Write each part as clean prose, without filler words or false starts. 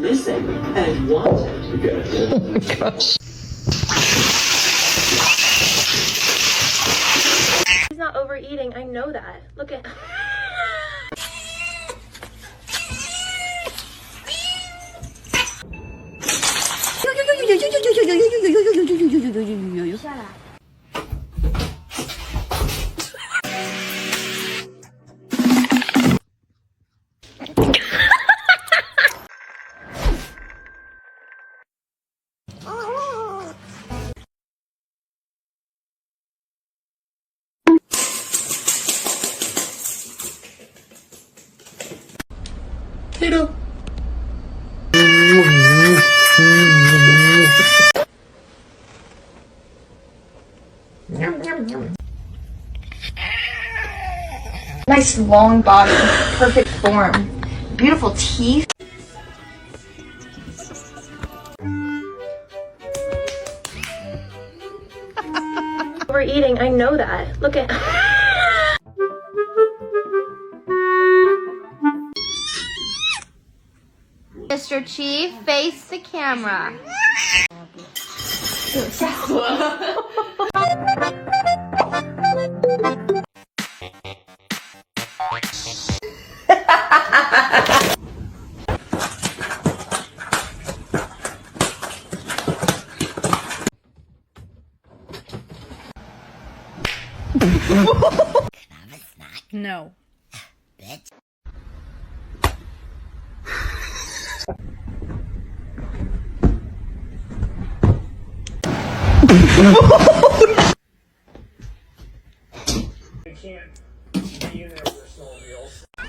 missing and wanted. Oh my gosh. He's not overeating, I know that. Look at... Shut up. Potato. Nice long body, perfect form, beautiful teeth. Overeating, I know that. Look at... Mr. Chief, face the camera. No. Bitch.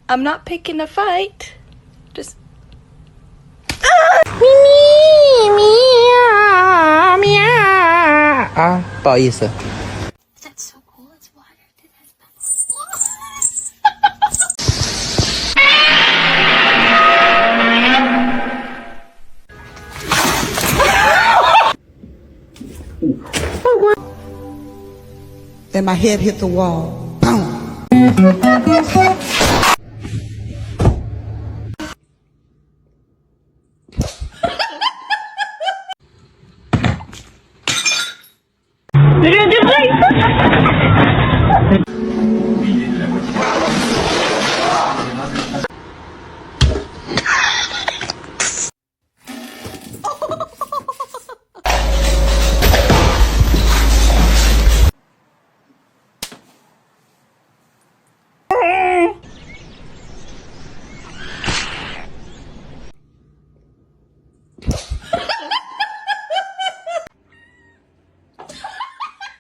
I'm not picking a fight. Just. Ah, 不好意思。 That's so cool. It's water. Then my head hit the wall. Boom.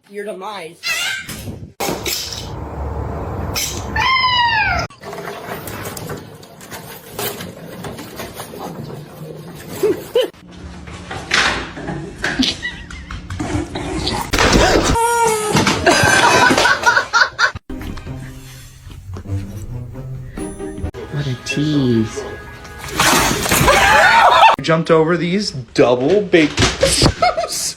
Your demise. What a tease. Jumped over these double baked potatoes.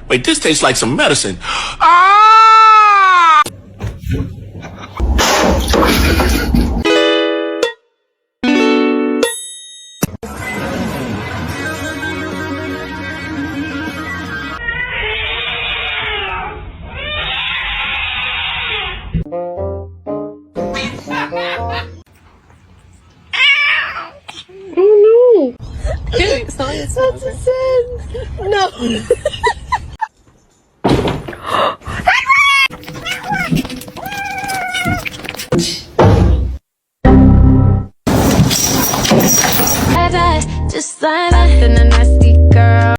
Wait, this tastes like some medicine. Ah! Oh no! That's a sin! No! Just like that, and a nasty girl.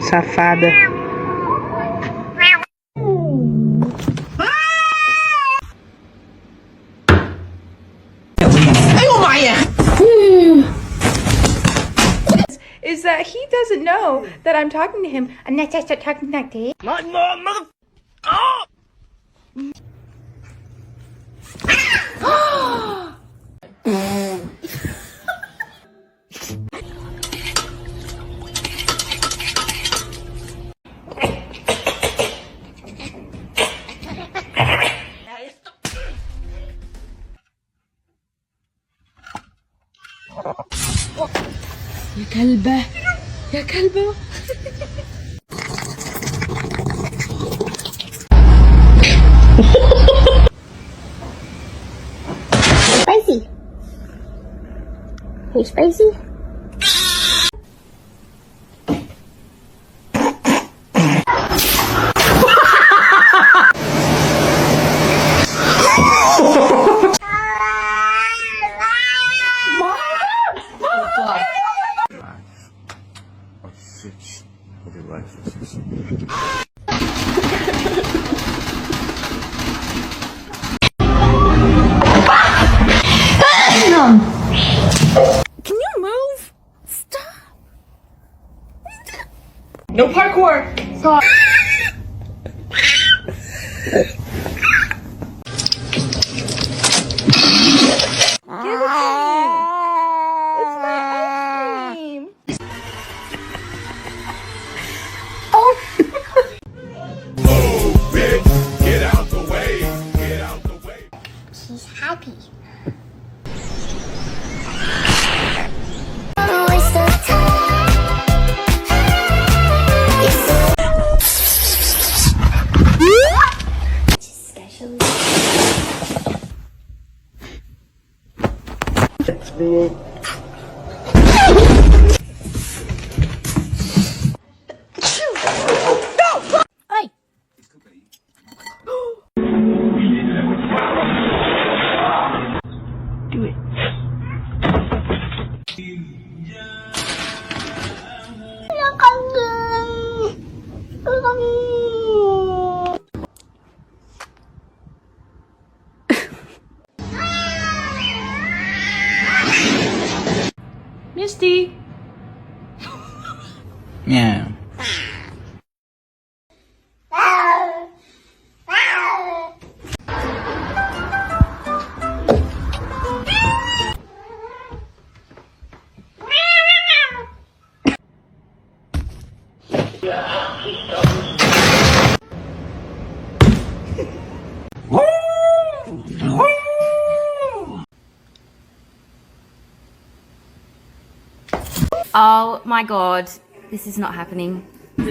Safada. Is that he doesn't know that I'm talking to him. I'm not just talking like this. يا كلبة يا كلبة. Spicy. Hey, spicy. Can you move? Stop. No parkour. It's my ice cream. Get out the way. Get out the way. She's happy. Misty. Meow. Oh my god, this is not happening. Why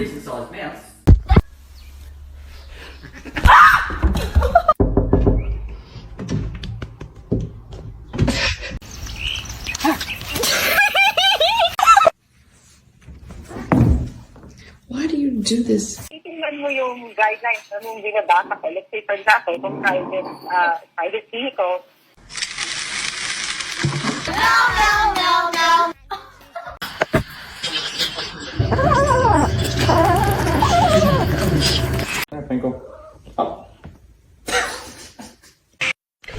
do you do this? Titingnan mo yung guidelines na nung binabasa ko. Let's say, for example, kung private vehicle.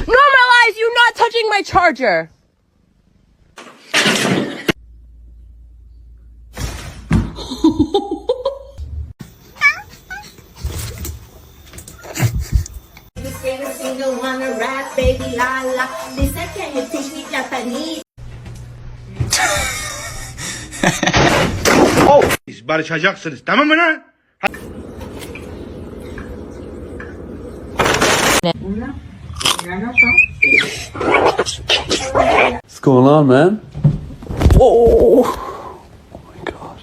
Normalize you not touching my charger. Barışacaksınız, tamam mı lan? What's going on, man? Oh my god.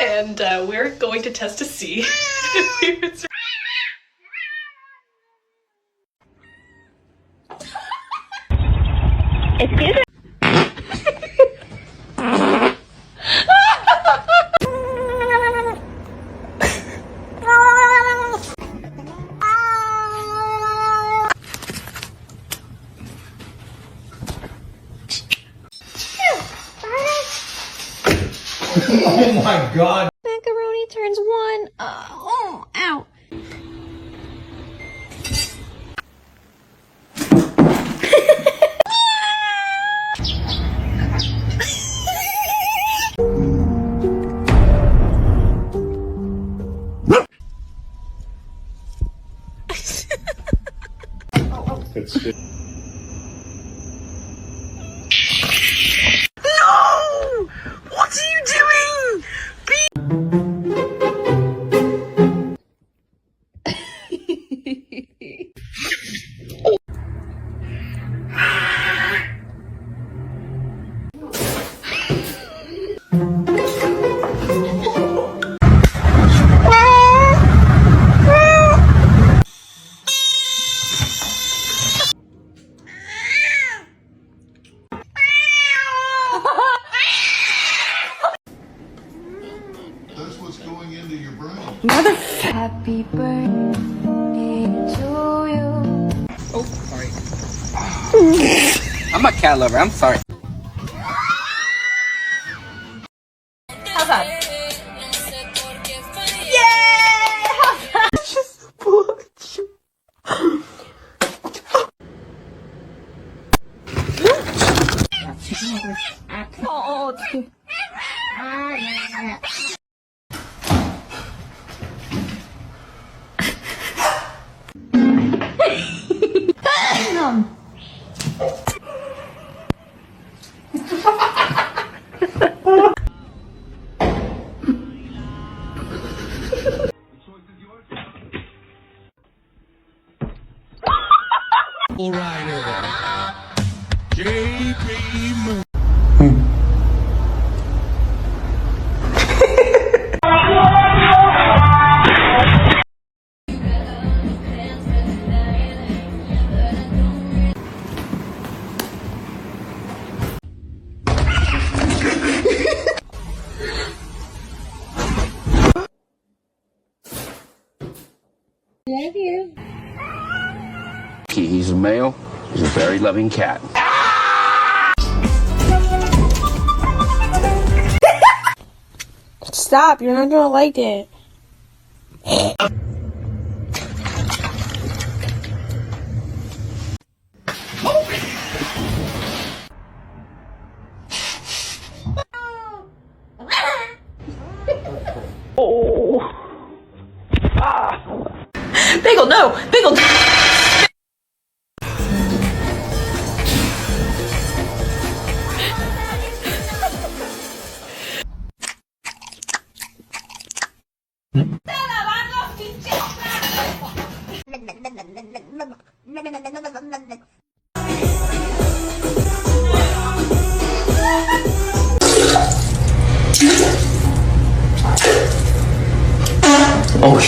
And we're going to test to see if we would survive. Excuse me? Oh my god. Macaroni turns one. Oh, ow. No! What are you doing? That's what's going into your brain. Happy birthday to you. Oh, sorry. I'm a cat lover. I'm sorry. How's that? He's a male. He's a very loving cat. Stop, you're not gonna like it. Bagel, no! Bagel! Oh.